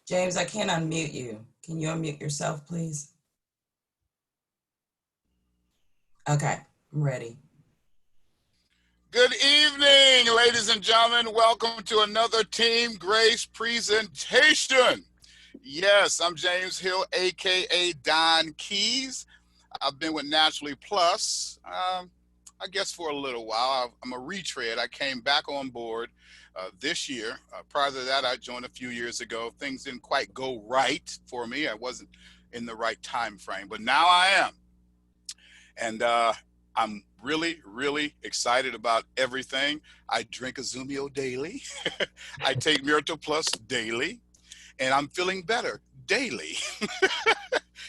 James, I can't unmute you. Can you unmute yourself, please? Okay, I'm ready. Good evening, ladies and gentlemen. Welcome to another Team Grace presentation. Yes, I'm James Hill, aka Don Keys. I've been with Naturally Plus, I guess for a little while. I'm a retread. I came back on board this year. Prior to that, I joined a few years ago. Things didn't quite go right for me. I wasn't in the right time frame, but now I am. And I'm really, really excited about everything. I drink Azumio daily. I take Miracle Plus daily, and I'm feeling better daily.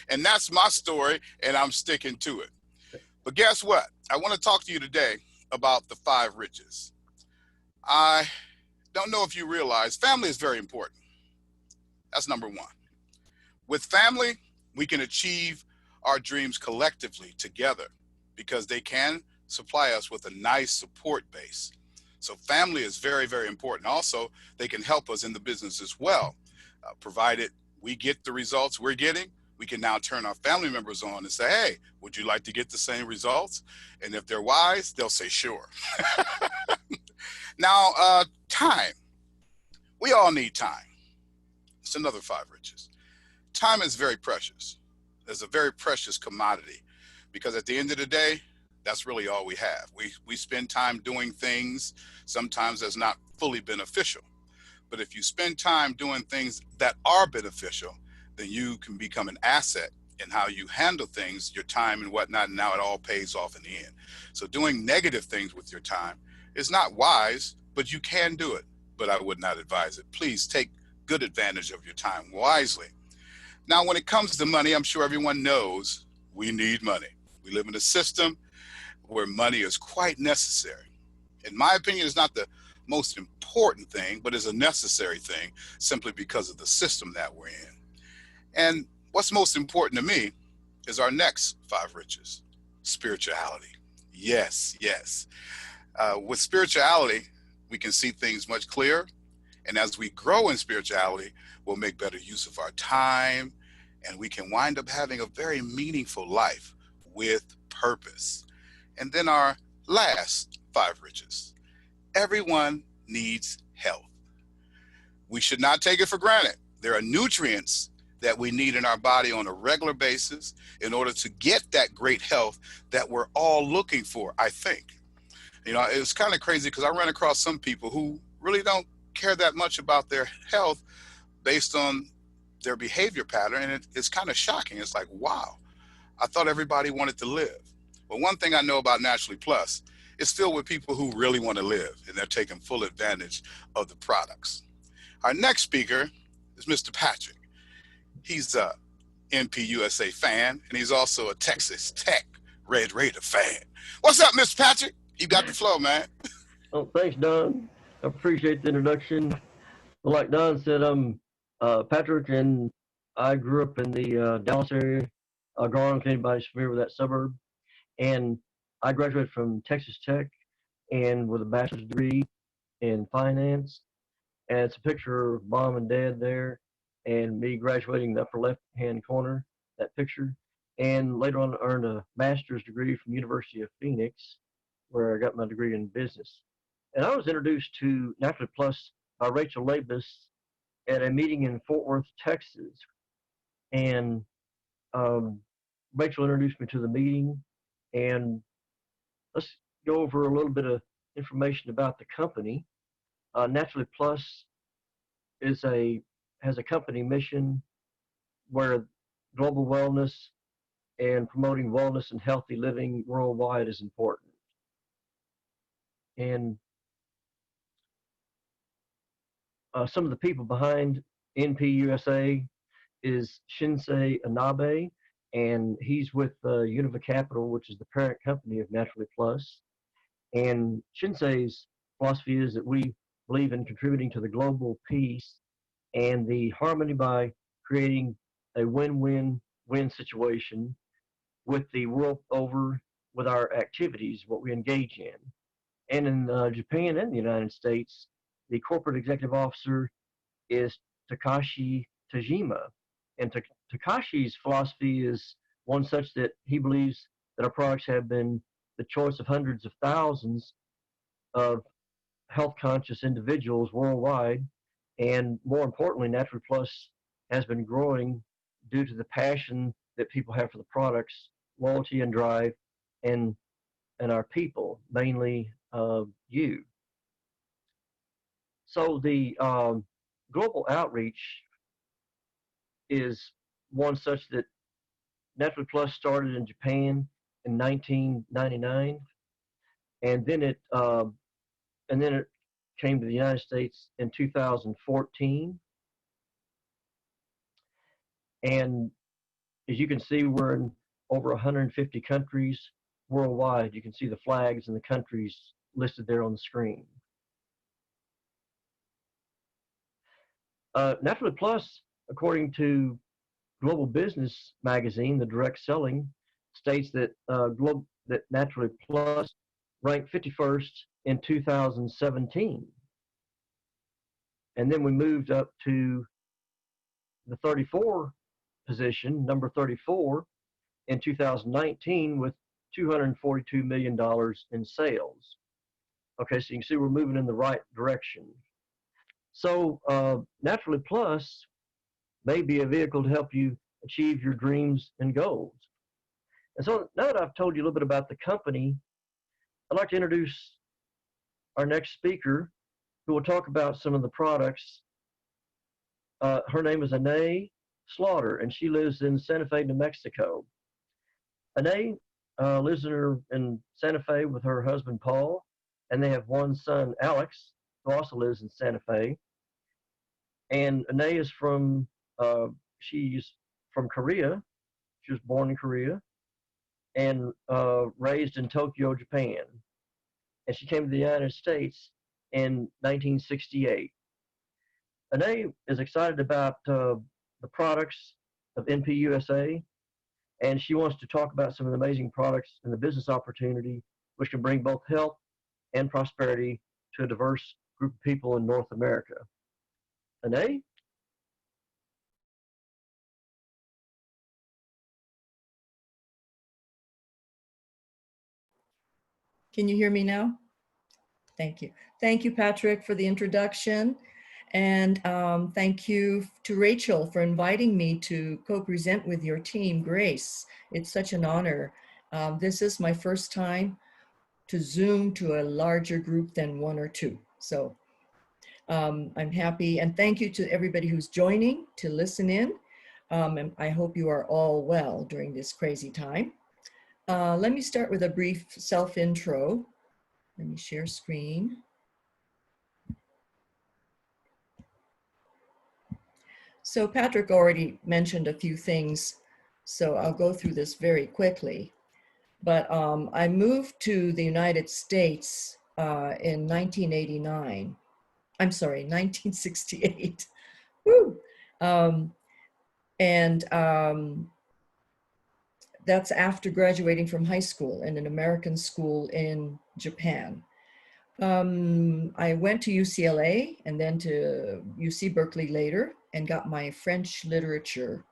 And that's my story, and I'm sticking to it. But guess what? I want to talk to you today about the 5 riches. I don't know if you realize family is very important. That's number 1. With family, we can achieve our dreams collectively together because they can supply us with a nice support base. So family is very, very important. Also, they can help us in the business as well. Provided we get the results we're getting, we can now turn our family members on and say, hey, would you like to get the same results? And if they're wise, they'll say, sure. Now, time. We all need time. It's another 5 riches. Time is very precious. It's a very precious commodity because at the end of the day, that's really all we have. We spend time doing things sometimes that's not fully beneficial. But if you spend time doing things that are beneficial, then you can become an asset in how you handle things, your time and whatnot, and now it all pays off in the end. So doing negative things with your time is not wise, but you can do it. But I would not advise it. Please take good advantage of your time wisely. Now, when it comes to money, I'm sure everyone knows we need money. We live in a system where money is quite necessary. In my opinion, it's not the most important thing, but it's a necessary thing simply because of the system that we're in. And what's most important to me is our next 5 riches, spirituality. Yes, yes. With spirituality, we can see things much clearer. And as we grow in spirituality, we'll make better use of our time, and we can wind up having a very meaningful life with purpose. And then our last 5 riches. Everyone needs health. We should not take it for granted. There are nutrients that we need in our body on a regular basis in order to get that great health that we're all looking for, I think. You know, it's kind of crazy because I run across some people who really don't care that much about their health based on their behavior pattern, and it's kind of shocking. It's like, wow, I thought everybody wanted to live. But one thing I know about Naturally Plus, it's filled with people who really want to live, and they're taking full advantage of the products. Our next speaker is Mr. Patrick. He's a NPUSA fan, and he's also a Texas Tech Red Raider fan. What's up, Mr. Patrick? You got the flow, man. Oh, thanks, Don. I appreciate the introduction. Well, like Don said, I'm Patrick, and I grew up in the Dallas area. Garland, if anybody's familiar with that suburb. And I graduated from Texas Tech and with a bachelor's degree in finance. And it's a picture of mom and dad there and me graduating in the upper left-hand corner, that picture. And later on, I earned a master's degree from University of Phoenix, where I got my degree in business. And I was introduced to Naturally Plus by Rachel Labus at a meeting in Fort Worth, Texas. And Rachel introduced me to the meeting. And let's go over a little bit of information about the company. Naturally Plus has a company mission where global wellness and promoting wellness and healthy living worldwide is important. And some of the people behind NPUSA is Shinsei Inabe, and he's with Univa Capital, which is the parent company of Naturally Plus. And Shinsei's philosophy is that we believe in contributing to the global peace and the harmony by creating a win-win-win situation with the world over with our activities, what we engage in. And in Japan and the United States, the corporate executive officer is Takashi Tajima. And Takashi's philosophy is one such that he believes that our products have been the choice of hundreds of thousands of health conscious individuals worldwide. And more importantly, Naturally Plus has been growing due to the passion that people have for the products, loyalty and drive, and our people, mainly you. So the global outreach is one such that Naturally Plus started in Japan in 1999, and then it came to the United States in 2014. And as you can see, we're in over 150 countries worldwide. You can see the flags and the countries listed there on the screen. Naturally Plus, according to Global Business Magazine, the direct selling, states that that Naturally Plus ranked 51st in 2017. And then we moved up to the 34 position, number 34, in 2019 with $242 million in sales. Okay, so you can see we're moving in the right direction. So Naturally Plus may be a vehicle to help you achieve your dreams and goals. And so now that I've told you a little bit about the company, I'd like to introduce our next speaker who will talk about some of the products. Her name is Inee Slaughter, and she lives in Santa Fe, New Mexico. Inee lives in Santa Fe with her husband, Paul, and they have one son, Alex, who also lives in Santa Fe. And Inee is she's from Korea. She was born in Korea and raised in Tokyo, Japan. And she came to the United States in 1968. Inee is excited about the products of NPUSA, and she wants to talk about some of the amazing products and the business opportunity which can bring both health and prosperity to a diverse group of people in North America. Inee? Can you hear me now? Thank you. Thank you, Patrick, for the introduction. And thank you to Rachel for inviting me to co-present with your team, Grace. It's such an honor. This is my first time to Zoom to a larger group than one or two. So I'm happy, and thank you to everybody who's joining to listen in. And I hope you are all well during this crazy time. Let me start with a brief self-intro. Let me share screen. So Patrick already mentioned a few things, so I'll go through this very quickly. But I moved to the United States in 1989. I'm sorry, 1968. Woo! That's after graduating from high school in an American school in Japan. I went to UCLA and then to UC Berkeley later and got my French literature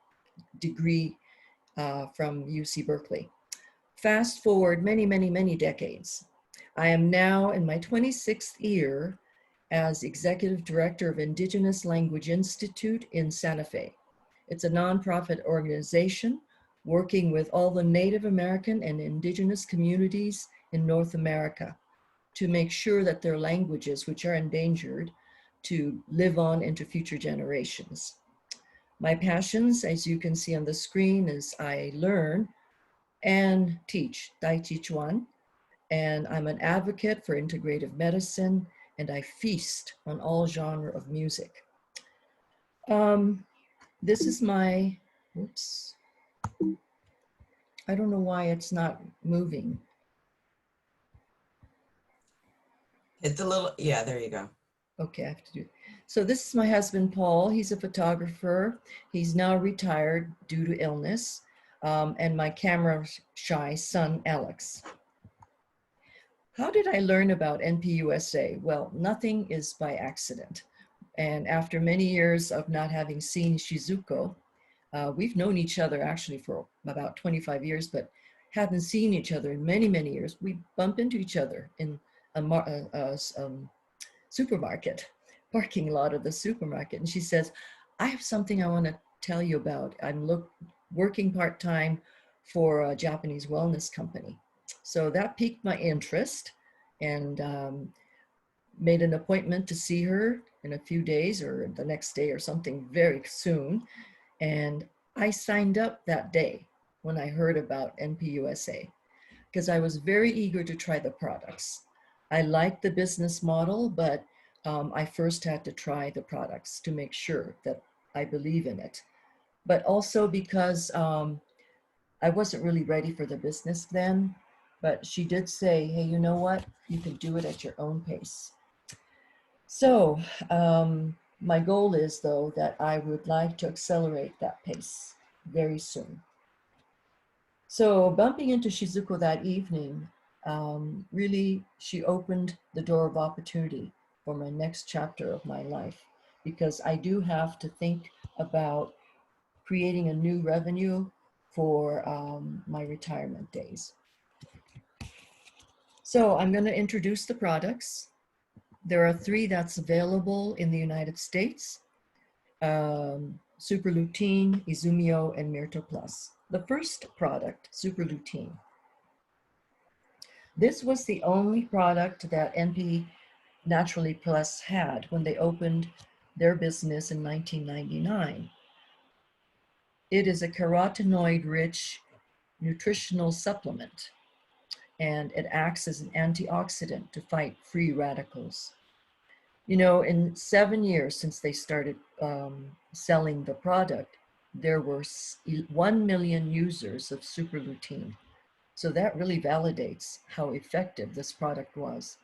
degree from UC Berkeley. Fast forward many, many, many decades. I am now in my 26th year as Executive Director of Indigenous Language Institute in Santa Fe. It's a nonprofit organization working with all the Native American and indigenous communities in North America to make sure that their languages, which are endangered, to live on into future generations. My passions, as you can see on the screen, is I learn and teach Tai Chi Chuan, and I'm an advocate for integrative medicine, and I feast on all genre of music. This is my, oops. I don't know why it's not moving. Hit the little, yeah, there you go. Okay, I have to do it. So this is my husband, Paul. He's a photographer. He's now retired due to illness. And my camera shy son, Alex. How did I learn about NPUSA? Well, nothing is by accident. And after many years of not having seen Shizuko, we've known each other actually for about 25 years, but hadn't seen each other in many, many years. We bump into each other in a supermarket, parking lot of the supermarket. And she says, I have something I want to tell you about. I'm working part-time for a Japanese wellness company. So that piqued my interest, and made an appointment to see her in a few days or the next day or something very soon. And I signed up that day when I heard about NPUSA because I was very eager to try the products. I liked the business model, but I first had to try the products to make sure that I believe in it. But also because I wasn't really ready for the business then, but she did say, hey, you know what? You can do it at your own pace. So my goal is, though, that I would like to accelerate that pace very soon. So bumping into Shizuko that evening, really, she opened the door of opportunity for my next chapter of my life, because I do have to think about creating a new revenue for my retirement days. So I'm going to introduce the products. There are 3 that's available in the United States: Super Lutein, Izumio, and Myrto Plus. The first product, Super Lutein. This was the only product that NP Naturally Plus had when they opened their business in 1999. It is a carotenoid-rich nutritional supplement, and it acts as an antioxidant to fight free radicals. You know, in 7 years since they started selling the product, there were 1 million users of Super Lutein. So that really validates how effective this product was.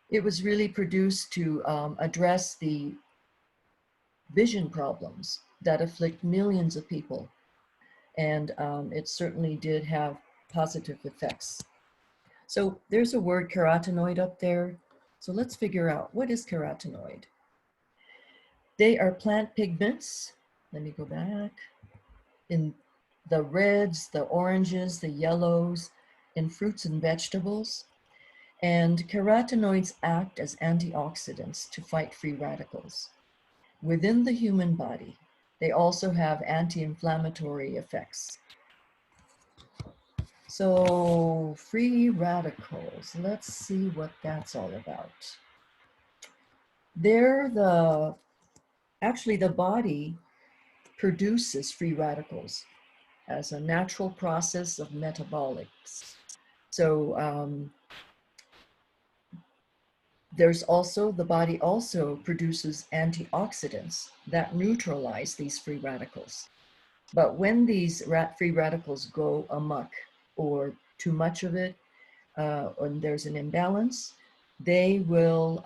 It was really produced to address the vision problems that afflict millions of people. And it certainly did have positive effects. So there's a word carotenoid up there. So let's figure out, what is carotenoid? They are plant pigments. Let me go back. In the reds, the oranges, the yellows, in fruits and vegetables. And carotenoids act as antioxidants to fight free radicals. Within the human body, they also have anti-inflammatory effects. So free radicals, let's see what that's all about. Actually the body produces free radicals as a natural process of metabolics. So the body also produces antioxidants that neutralize these free radicals. But when these free radicals go amok, or too much of it, or there's an imbalance, they will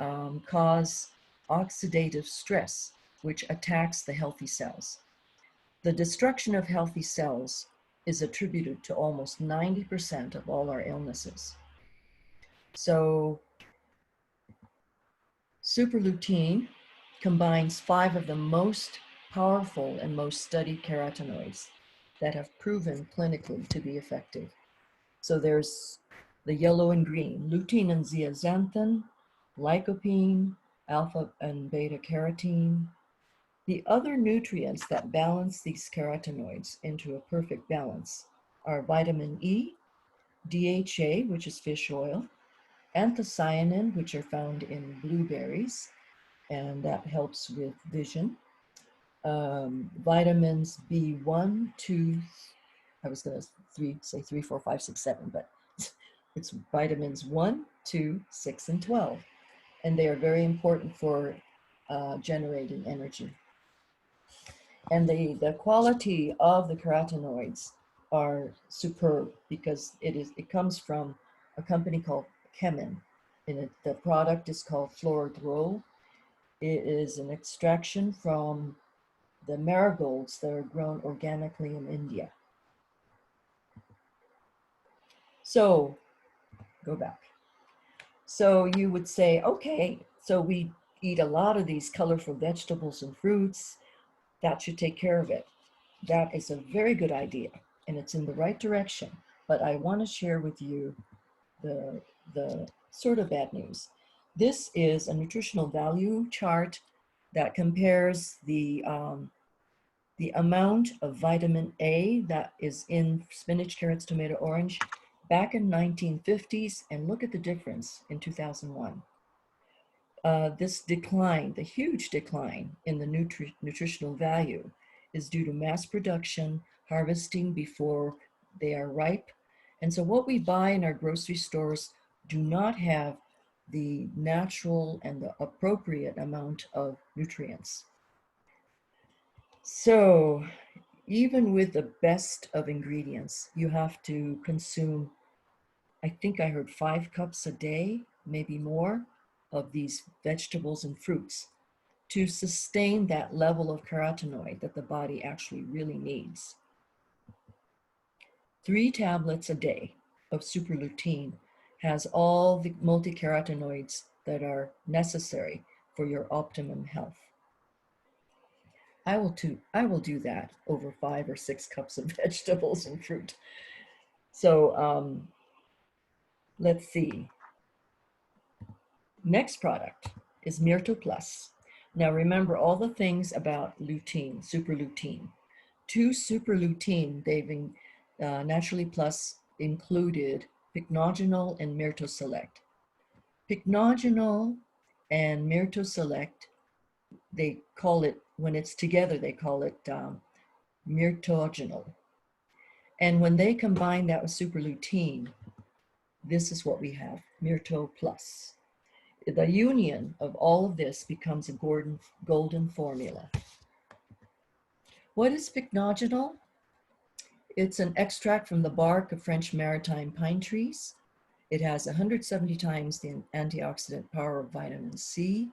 cause oxidative stress, which attacks the healthy cells. The destruction of healthy cells is attributed to almost 90% of all our illnesses. So Super Lutein combines 5 of the most powerful and most studied carotenoids that have proven clinically to be effective. So there's the yellow and green, lutein and zeaxanthin, lycopene, alpha and beta carotene. The other nutrients that balance these carotenoids into a perfect balance are vitamin E, DHA, which is fish oil, anthocyanin, which are found in blueberries, and that helps with vision. Vitamins B1, 2, I was going to say 3, 4, 5, 6, 7, but it's vitamins 1, 2, 6, and 12. And they are very important for generating energy. And the quality of the carotenoids are superb because it comes from a company called Chemin. And the product is called Flora Grow. It is an extraction from the marigolds that are grown organically in India. So go back. So you would say, okay, so we eat a lot of these colorful vegetables and fruits, that should take care of it. That is a very good idea, and it's in the right direction. But I want to share with you the sort of bad news. This is a nutritional value chart that compares the amount of vitamin A that is in spinach, carrots, tomato, orange back in 1950s, and look at the difference in 2001. This decline, the huge decline in the nutritional value, is due to mass production, harvesting before they are ripe. And so what we buy in our grocery stores do not have the natural and the appropriate amount of nutrients. So even with the best of ingredients, you have to consume, I think I heard 5 cups a day, maybe more, of these vegetables and fruits to sustain that level of carotenoid that the body actually really needs. 3 tablets a day of super lutein has all the multi-carotenoids that are necessary for your optimum health. I will do that over 5 or 6 cups of vegetables and fruit. So let's see. Next product is Myrto Plus. Now remember all the things about lutein, super lutein. 2 super lutein, they've Naturally Plus included pycnogenol and Myrto Select. Pycnogenol and Myrto Select, they call it, when it's together, they call it myrtogenol. And when they combine that with super lutein, this is what we have, Myrto Plus. The union of all of this becomes a golden formula. What is pycnogenol? It's an extract from the bark of French maritime pine trees. It has 170 times the antioxidant power of vitamin C,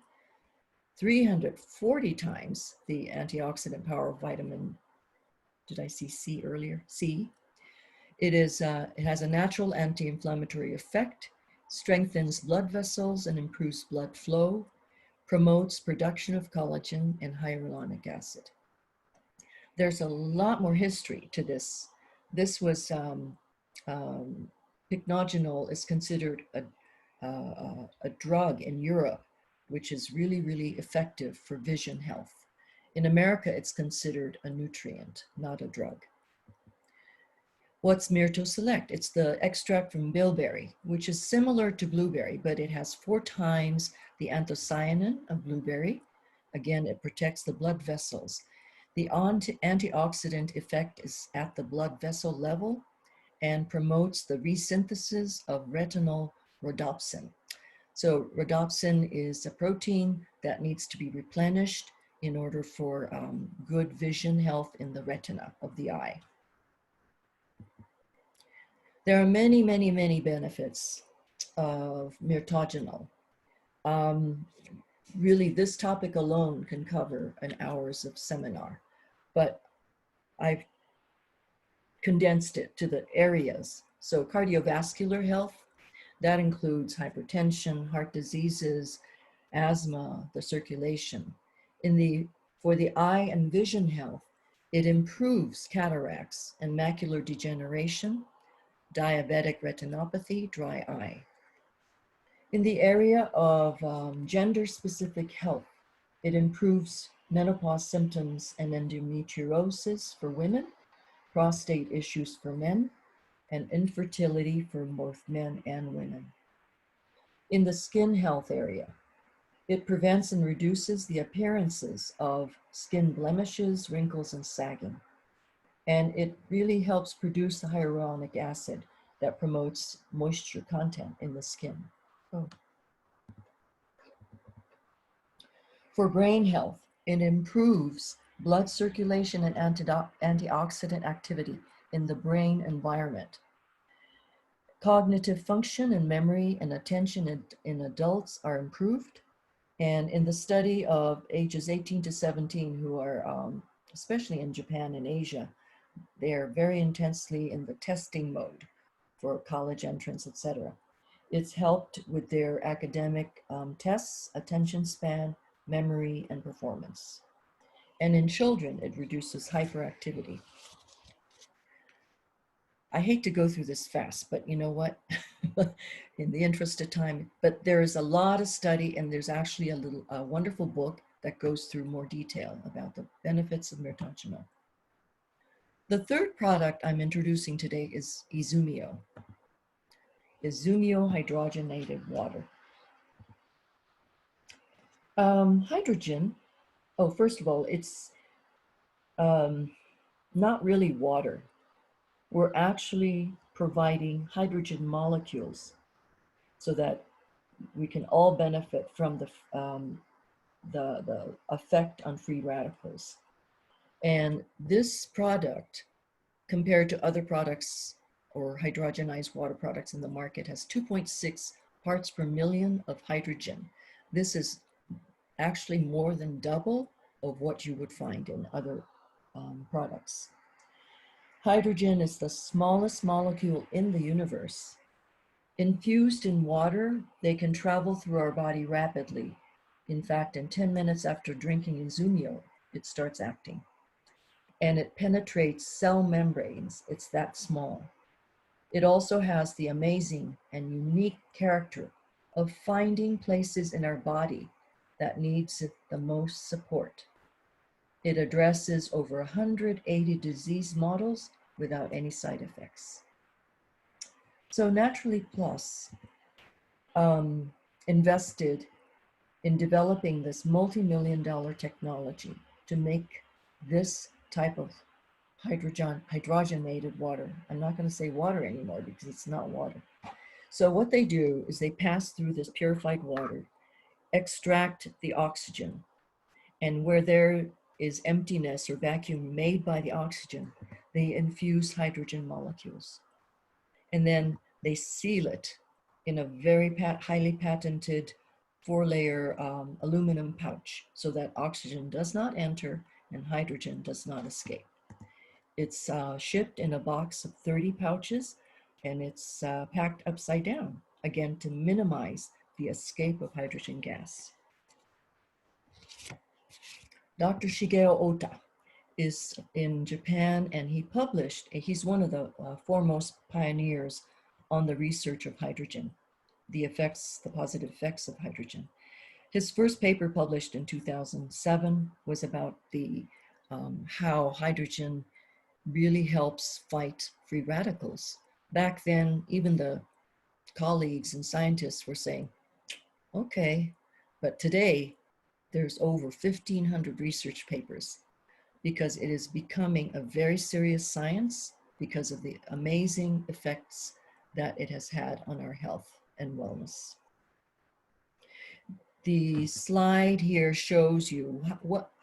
340 times the antioxidant power of vitamin, did I see C earlier? C. It has a natural anti-inflammatory effect, strengthens blood vessels and improves blood flow, promotes production of collagen and hyaluronic acid. There's a lot more history to this. This was, pycnogenol is considered a drug in Europe, which is really, really effective for vision health. In America, it's considered a nutrient, not a drug. What's Myrto Select? It's the extract from bilberry, which is similar to blueberry, but it has 4 times the anthocyanin of blueberry. Again, it protects the blood vessels. The antioxidant effect is at the blood vessel level and promotes the resynthesis of retinol rhodopsin. So rhodopsin is a protein that needs to be replenished in order for good vision health in the retina of the eye. There are many, many, many benefits of myrtogenol. Really, this topic alone can cover an hours of seminar, but I've condensed it to the areas. So cardiovascular health, that includes hypertension, heart diseases, asthma, the circulation. For the eye and vision health, it improves cataracts and macular degeneration, diabetic retinopathy, dry eye. In the area of gender-specific health, it improves menopause symptoms and endometriosis for women, prostate issues for men, and infertility for both men and women. In the skin health area, it prevents and reduces the appearances of skin blemishes, wrinkles, and sagging. And it really helps produce the hyaluronic acid that promotes moisture content in the skin. Oh. For brain health, it improves blood circulation and antioxidant activity in the brain environment. Cognitive function and memory and attention in adults are improved. And in the study of ages 18 to 17 who are, especially in Japan and Asia, they are very intensely in the testing mode for college entrance, etc. It's helped with their academic tests, attention span, memory, and performance. And in children, it reduces hyperactivity. I hate to go through this fast, but you know what? In the interest of time, but there's a lot of study, and there's actually a wonderful book that goes through more detail about the benefits of mirtazapine. The third product I'm introducing today is Izumio. Izumio hydrogenated water. Hydrogen, oh, first of all, it's not really water. We're actually providing hydrogen molecules so that we can all benefit from the effect on free radicals. And this product, compared to other products or hydrogenized water products in the market, has 2.6 parts per million of hydrogen. This is actually more than double of what you would find in other products. Hydrogen is the smallest molecule in the universe. Infused in water, they can travel through our body rapidly. In fact, in 10 minutes after drinking Izumio, it starts acting. And it penetrates cell membranes. It's that small. It also has the amazing and unique character of finding places in our body that needs the most support. It addresses over 180 disease models without any side effects. So Naturally Plus invested in developing this multi-million-dollar technology to make this type of hydrogenated water. I'm not going to say water anymore because it's not water. So what they do is they pass through this purified water, extract the oxygen, and where there is emptiness or vacuum made by the oxygen, they infuse hydrogen molecules. And then they seal it in a very highly patented 4-layer aluminum pouch so that oxygen does not enter and hydrogen does not escape. It's shipped in a box of 30 pouches, and it's packed upside down, again, to minimize the escape of hydrogen gas. Dr. Shigeo Ota is in Japan, and he's one of the foremost pioneers on the research of hydrogen, the positive effects of hydrogen. His first paper published in 2007 was about how hydrogen really helps fight free radicals. Back then, even the colleagues and scientists were saying, okay, but today there's over 1,500 research papers because it is becoming a very serious science because of the amazing effects that it has had on our health and wellness. The slide here shows you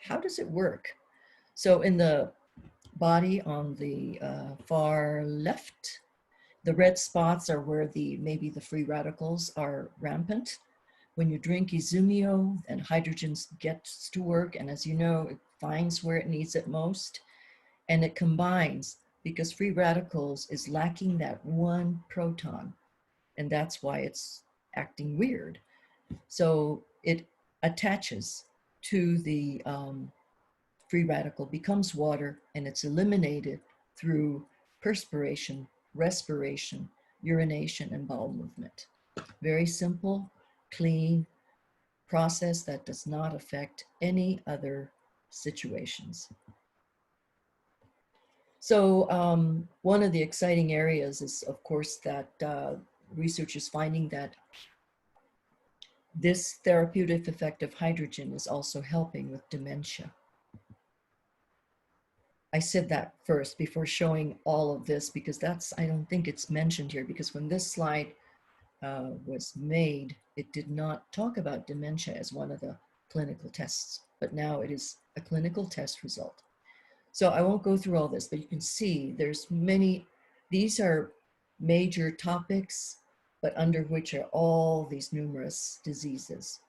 how does it work. So in the body on the far left, the red spots are where maybe the free radicals are rampant. When you drink Izumio, and hydrogen gets to work, and as you know, it finds where it needs it most, and it combines because free radicals is lacking that one proton, and that's why it's acting weird. So it attaches to the free radical, becomes water, and it's eliminated through perspiration, respiration, urination, and bowel movement. Very simple, clean process that does not affect any other situations. So one of the exciting areas is, of course, that research is finding that this therapeutic effect of hydrogen is also helping with dementia. I said that first before showing all of this because I don't think it's mentioned here, because when this slide was made, it did not talk about dementia as one of the clinical tests, but now it is a clinical test result. So I won't go through all this, but you can see there's these are major topics, but under which are all these numerous diseases.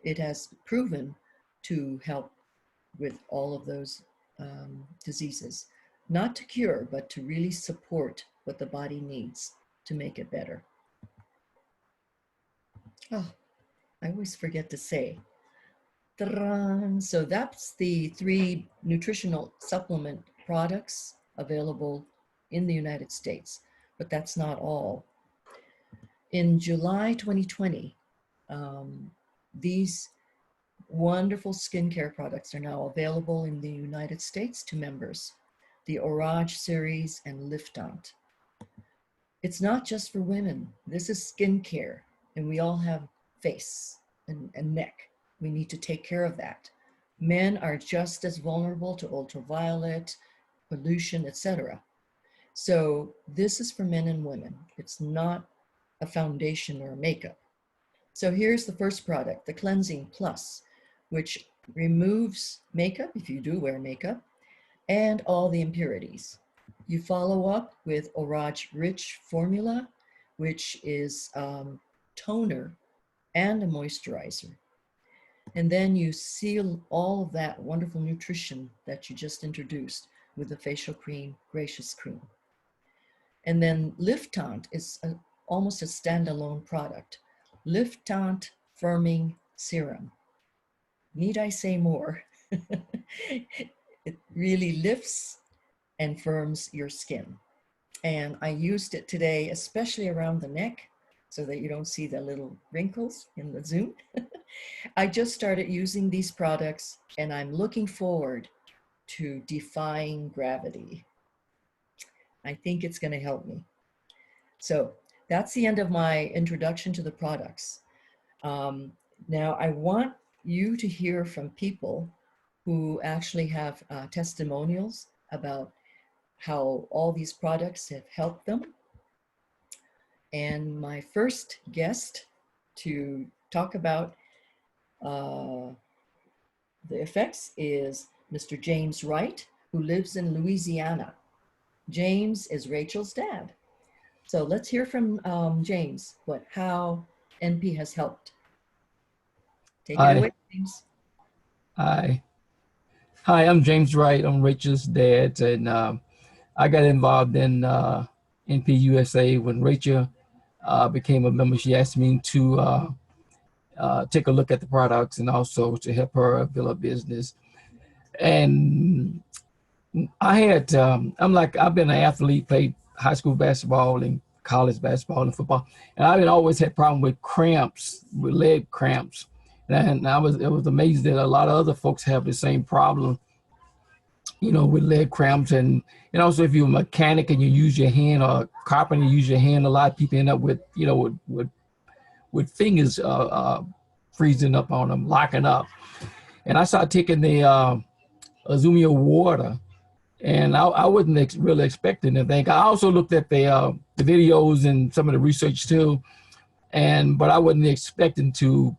It has proven to help with all of those diseases, not to cure, but to really support what the body needs to make it better. Oh, I always forget to say. Ta-da! So that's the 3 nutritional supplement products available in the United States, but that's not all. In July 2020, these wonderful skincare products are now available in the United States to members, the Orage series and Liftant. It's not just for women. This is skincare, and we all have face and neck. We need to take care of that. Men are just as vulnerable to ultraviolet, pollution, etc. So this is for men and women. It's not a foundation or a makeup. So here's the first product, the Cleansing Plus, which removes makeup, if you do wear makeup, and all the impurities. You follow up with Orage Rich Formula, which is toner and a moisturizer. And then you seal all of that wonderful nutrition that you just introduced with the facial cream, Gracious Cream. And then Liftant is almost a standalone product. Liftant Firming Serum. Need I say more? It really lifts and firms your skin. And I used it today, especially around the neck, so that you don't see the little wrinkles in the Zoom. I just started using these products, and I'm looking forward to defying gravity. I think it's going to help me. So that's the end of my introduction to the products. Now I want you to hear from people who actually have testimonials about how all these products have helped them. And my first guest to talk about the effects is Mr. James Wright, who lives in Louisiana. James is Rachel's dad. So let's hear from James, how NP has helped. Take it away, James. Hi, I'm James Wright. I'm Rachel's dad, and I got involved in NP USA when Rachel became a member. She asked me to take a look at the products and also to help her build a business. And I had, I've been an athlete, played high school basketball and college basketball and football, and I've always had problem with cramps, with leg cramps. And it was amazing that a lot of other folks have the same problem, you know, with leg cramps. And also if you're a mechanic and you use your hand, or a carpenter, you use your hand, a lot of people end up with, you know, with fingers freezing up on them, locking up. And I started taking the Azumia water, and I wasn't really expecting anything. I also looked at the videos and some of the research too, but I wasn't expecting to,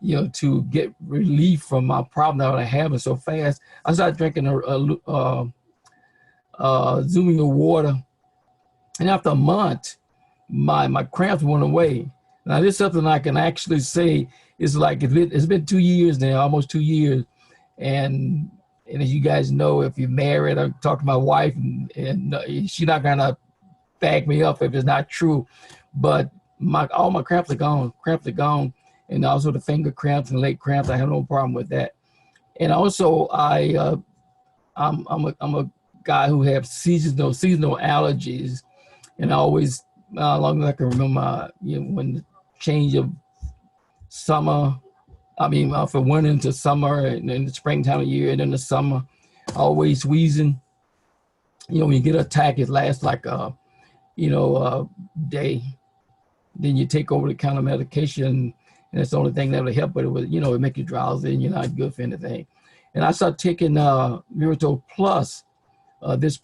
you know, to get relief from my problem that I was having so fast. I started drinking Azumia water, and after a month, my cramps went away. Now this is something I can actually say is like, it's been 2 years now, almost 2 years, and as you guys know, if you're married, I talk to my wife, and she's not gonna back me up if it's not true, but all my cramps are gone, and also the finger cramps and leg cramps. I have no problem with that. And also I'm a guy who has seasonal allergies, and I always, long as I can remember, you know, when the change of summer, from winter into summer, and then the springtime of year, and then the summer, always wheezing. You know, when you get an attack, it lasts like a day. Then you take over the counter medication, and that's the only thing that will help. But it will, you know, it make you drowsy, and you're not good for anything. And I started taking Mirato Plus this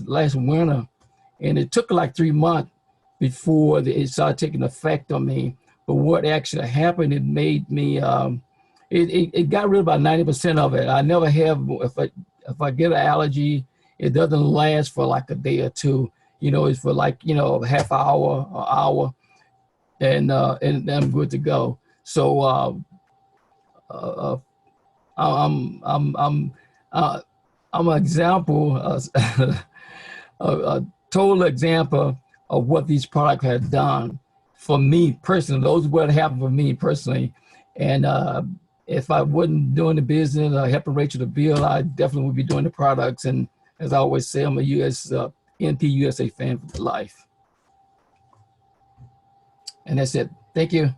last winter, and it took like 3 months before it started taking effect on me. But what actually happened, it made me, it got rid of about 90% of it. I never have, if I get an allergy, it doesn't last for like a day or two. You know, it's for like, you know, half hour or hour, and I'm good to go. So I'm an example, a total example of what these products have done for me personally. Those are what happened for me personally. And if I wasn't doing the business or helping Rachel to build, I definitely would be doing the products. And as I always say, I'm a NP USA fan for life. And that's it. Thank you.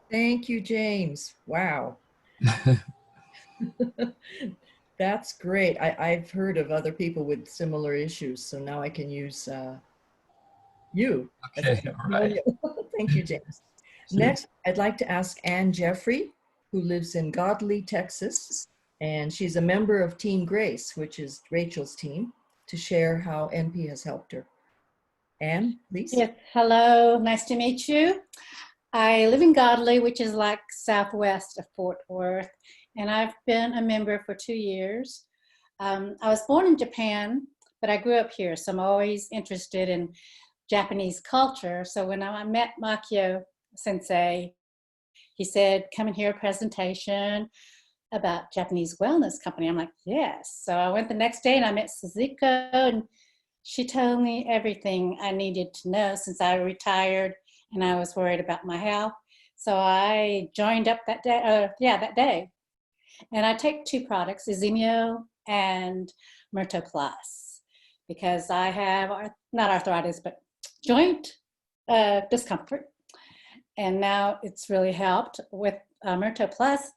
Thank you, James. Wow. That's great. I've heard of other people with similar issues, so now I can use you as a Okay, all right. testimonial. Thank you, James. Next, I'd like to ask Ann Jeffrey, who lives in Godley, Texas, and she's a member of Team Grace, which is Rachel's team, to share how NP has helped her. Ann, please. Yes, hello, nice to meet you. I live in Godley, which is like southwest of Fort Worth, and I've been a member for 2 years. I was born in Japan, but I grew up here, so I'm always interested in Japanese culture. So when I met Makio Sensei, he said, come and hear a presentation about Japanese wellness company. I'm like, yes. So I went the next day and I met Suzuko, and she told me everything I needed to know since I retired and I was worried about my health. So I joined up that day, that day. And I take 2 products, Izimio and Myrto Plus, because I have, not arthritis, but joint discomfort. And now it's really helped with Myrto Plus.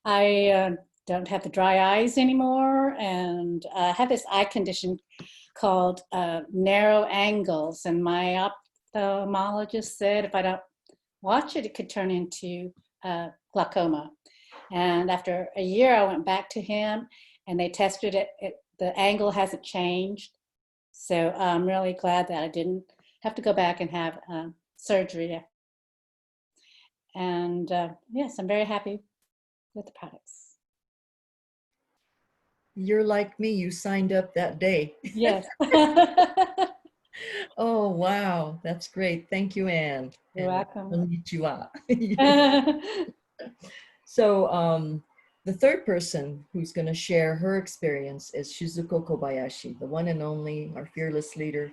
I don't have the dry eyes anymore, and I have this eye condition called narrow angles, and my ophthalmologist said if I don't watch it, it could turn into glaucoma. And after a year, I went back to him, and they tested it. The angle hasn't changed, so I'm really glad that I didn't have to go back and have surgery. And yes, I'm very happy with the products. You're like me, you signed up that day. Yes. Oh, wow. That's great. Thank you, Ann. You're welcome. Konnichiwa. So the third person who's going to share her experience is Shizuko Kobayashi, the one and only, our fearless leader.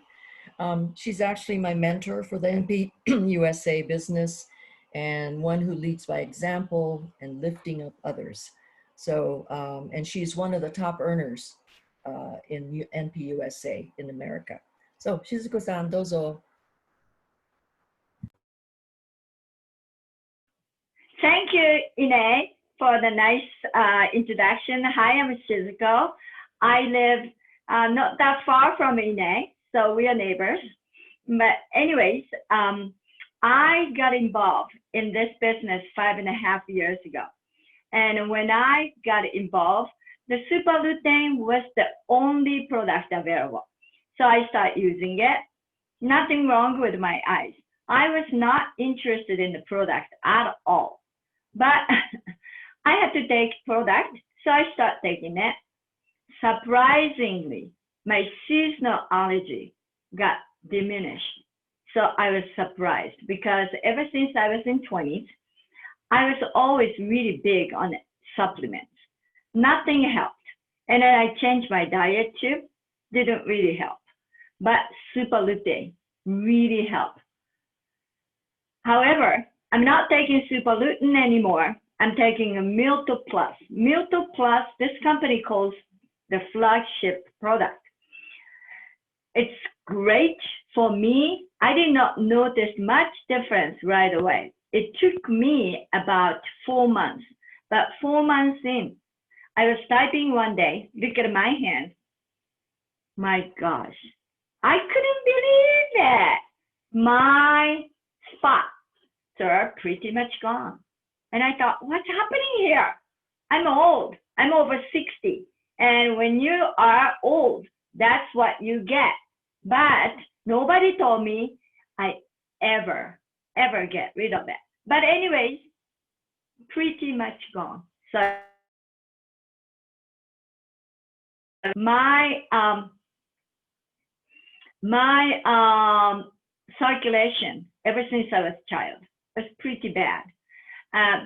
She's actually my mentor for the NP USA business, and one who leads by example and lifting up others. So, and she's one of the top earners in NP USA in America. So, Shizuko-san, dozo. Thank you, Inee, for the nice introduction. Hi, I'm Shizuko. I live not that far from Inee, so we are neighbors. But anyways, I got involved in this business 5.5 years ago. And when I got involved, the super lutein was the only product available. So I started using it. Nothing wrong with my eyes. I was not interested in the product at all. But I had to take product, so I started taking it. Surprisingly, my seasonal allergy got diminished. So I was surprised because ever since I was in 20s, I was always really big on supplements. Nothing helped. And then I changed my diet too. Didn't really help. But super lutein really helped. However, I'm not taking super lutein anymore. I'm taking a Myrto Plus. Myrto Plus, this company calls the flagship product. It's great for me. I did not notice much difference right away. It took me about 4 months, but 4 months in, I was typing one day, look at my hand. My gosh, I couldn't believe it. My spots are pretty much gone. And I thought, what's happening here? I'm old, I'm over 60. And when you are old, that's what you get. But nobody told me I ever get rid of it. But anyways, pretty much gone. So my circulation ever since I was a child was pretty bad.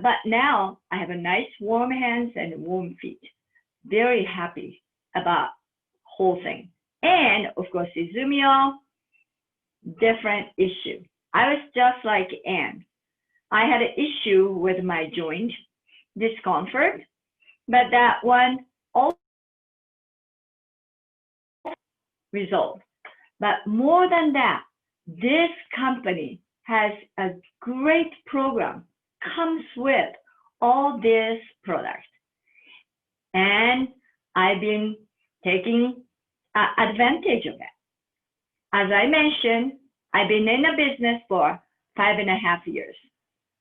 But now I have a nice warm hands and warm feet. Very happy about whole thing. And of course, Izumio, different issue. I was just like Anne. I had an issue with my joint discomfort, but that one all resolved. But more than that, this company has a great program, comes with all these products. And I've been taking advantage of it. As I mentioned, I've been in the business for 5.5 years.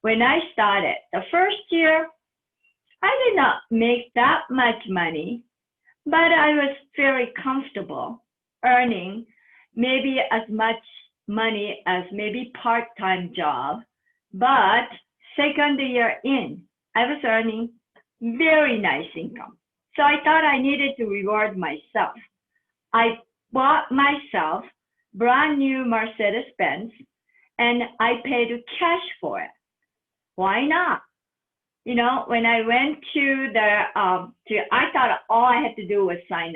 When I started, the first year, I did not make that much money, but I was very comfortable earning maybe as much money as maybe part-time job. But second year in, I was earning very nice income. So I thought I needed to reward myself. I bought myself brand new Mercedes-Benz and I paid cash for it. Why not? You know, when I went to the, I thought all I had to do was sign.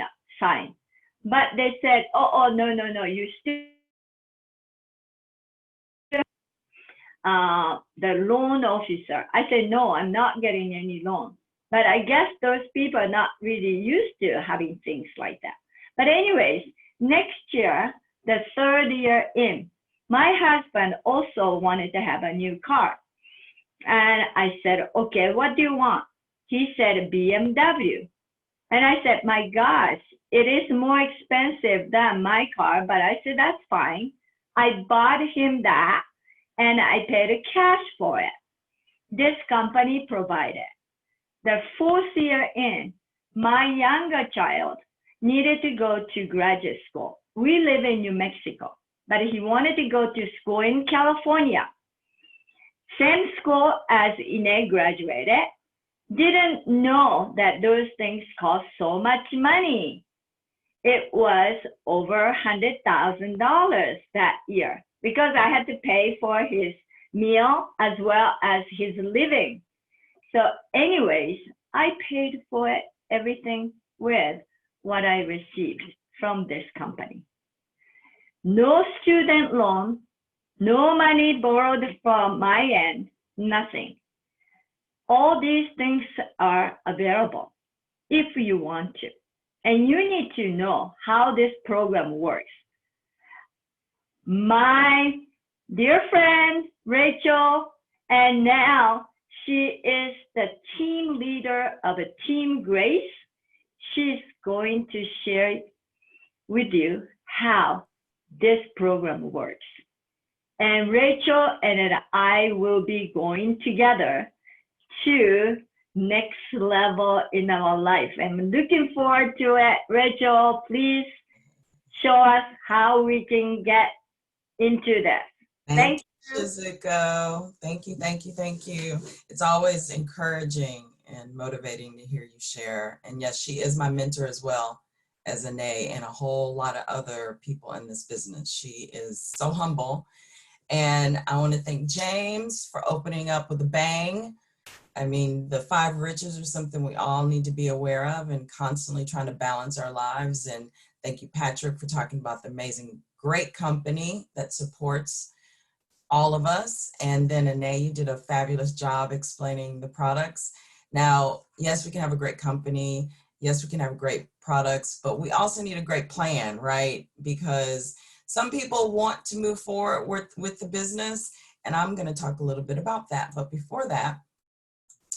But they said, no, you still, the loan officer. I said, no, I'm not getting any loan. But I guess those people are not really used to having things like that. But anyways, next year, the third year in, my husband also wanted to have a new car. And I said, okay, what do you want? He said, BMW. And I said, my gosh, it is more expensive than my car. But I said, that's fine. I bought him that and I paid cash for it. This company provided. The fourth year in, my younger child needed to go to graduate school. We live in New Mexico, but he wanted to go to school in California. Same school as Inee graduated, didn't know that those things cost so much money. It was over $100,000 that year because I had to pay for his meal as well as his living. So anyways, I paid for it, everything with what I received from this company. No student loan, no money borrowed from my end, nothing. All these things are available if you want to. And you need to know how this program works. My dear friend, Rachel, and now she is the team leader of a Team Grace. She's going to share with you how this program works. And Rachel and I will be going together to next level in our life. I'm looking forward to it. Rachel, please show us how we can get into this. Thank you, Shizuko. Thank you. It's always encouraging and motivating to hear you share. And yes, she is my mentor as well as Inee and a whole lot of other people in this business. She is so humble. And I want to thank James for opening up with a bang. I mean, the 5 riches are something we all need to be aware of and constantly trying to balance our lives. And thank you, Patrick, for talking about the amazing, great company that supports all of us. And then Inee, you did a fabulous job explaining the products. Now, yes, we can have a great company. Yes, we can have great products, but we also need a great plan, right? Because some people want to move forward with the business, and I'm going to talk a little bit about that. But before that,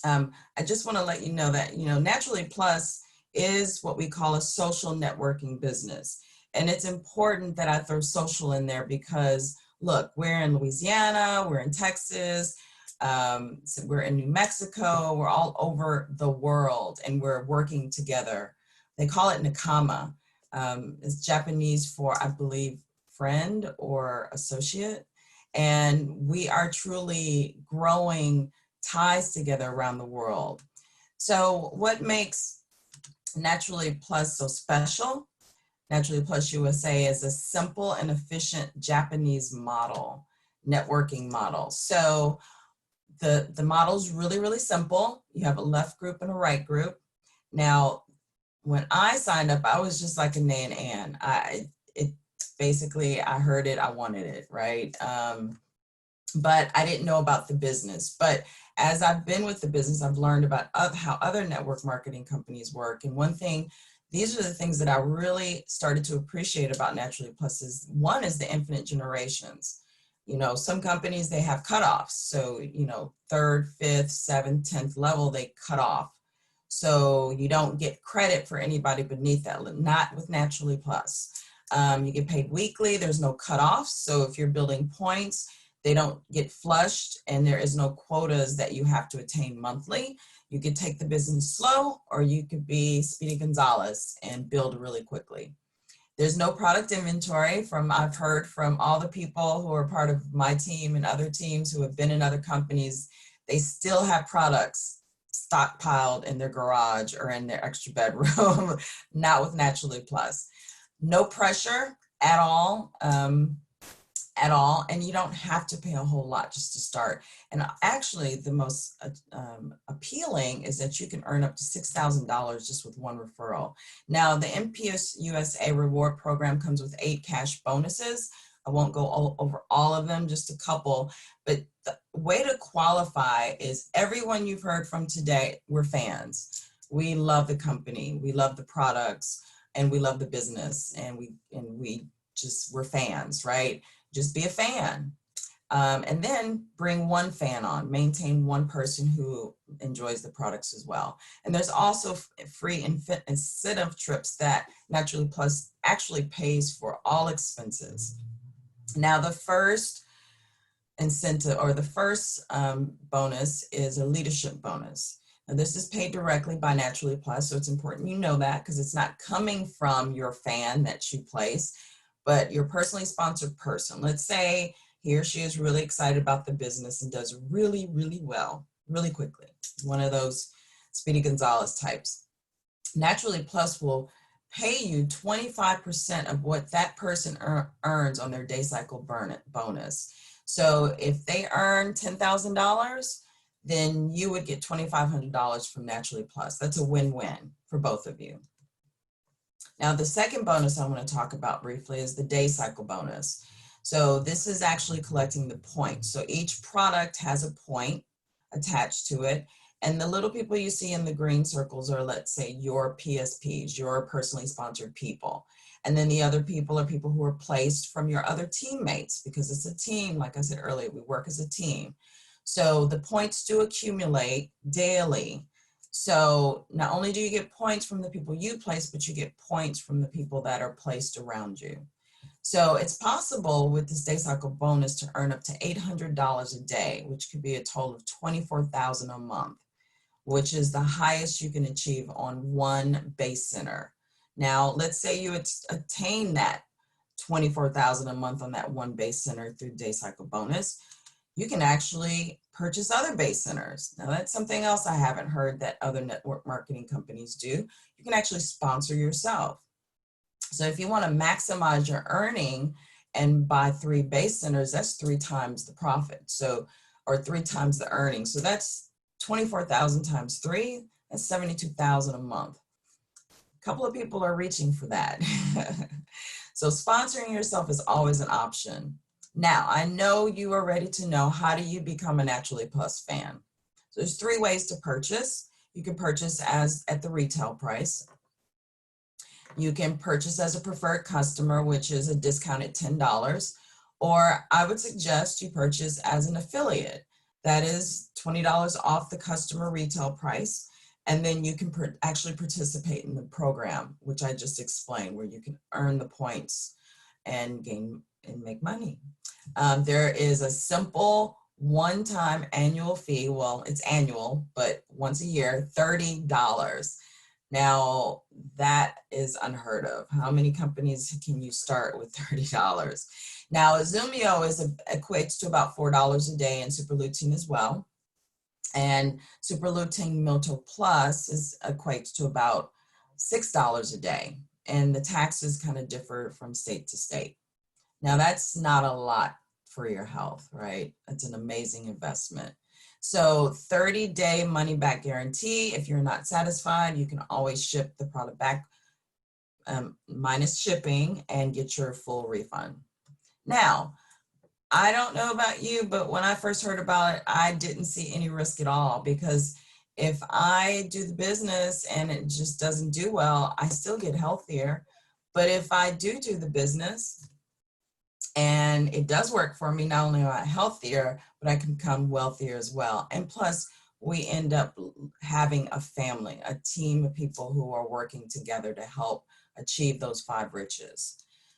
I just want to let you know that, Naturally Plus is what we call a social networking business. And it's important that I throw social in there because, look, we're in Louisiana, we're in Texas, so we're in New Mexico, we're all over the world, and we're working together. They call it nakama. It's Japanese for, I believe, friend or associate. And we are truly growing ties together around the world. So what makes Naturally Plus so special? Naturally Plus USA is a simple and efficient Japanese model, networking model. So the model's really, really simple. You have a left group and a right group. Now, when I signed up, I was just like Inee and Anne. Basically, I heard it, I wanted it, right? but I didn't know about the business. But as I've been with the business, I've learned about how other network marketing companies work. And one thing, these are the things that I really started to appreciate about Naturally Plus is, one is the infinite generations. You know, some companies, they have cutoffs. So, you know, 3rd, 5th, 7th, 10th level, they cut off. So you don't get credit for anybody beneath that, not with Naturally Plus. You get paid weekly, there's no cutoffs. So if you're building points, they don't get flushed, and there is no quotas that you have to attain monthly. You could take the business slow, or you could be Speedy Gonzalez and build really quickly. There's no product inventory. I've heard from all the people who are part of my team and other teams who have been in other companies, they still have products stockpiled in their garage or in their extra bedroom, not with Naturally Plus. No pressure at all. And you don't have to pay a whole lot just to start. And actually, the most appealing is that you can earn up to $6,000 just with one referral. Now, the MPS USA reward program comes with 8 cash bonuses. I won't go over all of them, just a couple. But the way to qualify is everyone you've heard from today, we're fans. We love the company, we love the products, and we love the business, and we're fans, right? Just be a fan. And then bring one fan on, maintain one person who enjoys the products as well. And there's also free incentive trips that Naturally Plus actually pays for all expenses. Now, the first incentive, or the first bonus, is a leadership bonus. Now, this is paid directly by Naturally Plus, so it's important you know that, because it's not coming from your fan that you place, but your personally sponsored person. Let's say he or she is really excited about the business and does really, really well, really quickly. One of those Speedy Gonzalez types. Naturally Plus will pay you 25% of what that person earns on their day cycle bonus. So if they earn $10,000, then you would get $2,500 from Naturally Plus. That's a win-win for both of you. Now, the second bonus I want to talk about briefly is the day cycle bonus. So this is actually collecting the points. So each product has a point attached to it. And the little people you see in the green circles are, let's say, your PSPs, your personally sponsored people. And then the other people are people who are placed from your other teammates, because it's a team. Like I said earlier, we work as a team. So the points do accumulate daily. So not only do you get points from the people you place, but you get points from the people that are placed around you. So it's possible with this day cycle bonus to earn up to $800 a day, which could be a total of $24,000 a month, which is the highest you can achieve on one base center. Now, let's say you attain that $24,000 a month on that one base center through day cycle bonus. You can actually purchase other base centers. Now, that's something else I haven't heard that other network marketing companies do. You can actually sponsor yourself. So if you want to maximize your earning and buy 3 base centers, that's 3 times the profit. So, or 3 times the earnings. So that's 24,000 times 3, that's 72,000 a month. A couple of people are reaching for that. So sponsoring yourself is always an option. Now, I know you are ready to know, how do you become a Naturally Plus fan? So there's 3 ways to purchase. You can purchase at the retail price. You can purchase as a preferred customer, which is a discounted $10. Or I would suggest you purchase as an affiliate. That is $20 off the customer retail price. And then you can actually participate in the program, which I just explained, where you can earn the points and gain and make money. There is a simple one-time annual fee. Well, it's annual, but once a year, $30. Now, that is unheard of. How many companies can you start with $30? Now, Zoomio equates to about $4 a day, and Super Lutein as well. And Super Lutein Milto Plus equates to about $6 a day. And the taxes kind of differ from state to state. Now, that's not a lot for your health, right? That's an amazing investment. So 30-day money-back guarantee. If you're not satisfied, you can always ship the product back minus shipping and get your full refund. Now, I don't know about you, but when I first heard about it, I didn't see any risk at all, because if I do the business and it just doesn't do well, I still get healthier. But if I do the business and it does work for me, not only am I healthier, but I can become wealthier as well. And plus, we end up having a family, a team of people who are working together to help achieve those 5 riches.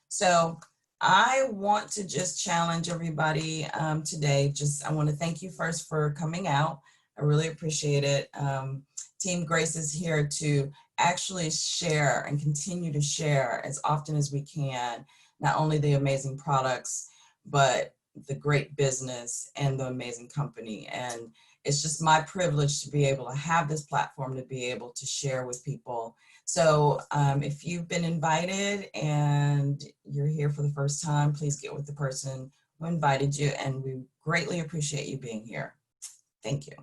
So I want to just challenge everybody today. I want to thank you first for coming out. I really appreciate it. Team Grace is here to actually share and continue to share as often as we can, not only the amazing products, but the great business and the amazing company. And it's just my privilege to be able to have this platform to be able to share with people. So if you've been invited and you're here for the first time, please get with the person who invited you, and we greatly appreciate you being here. Thank you.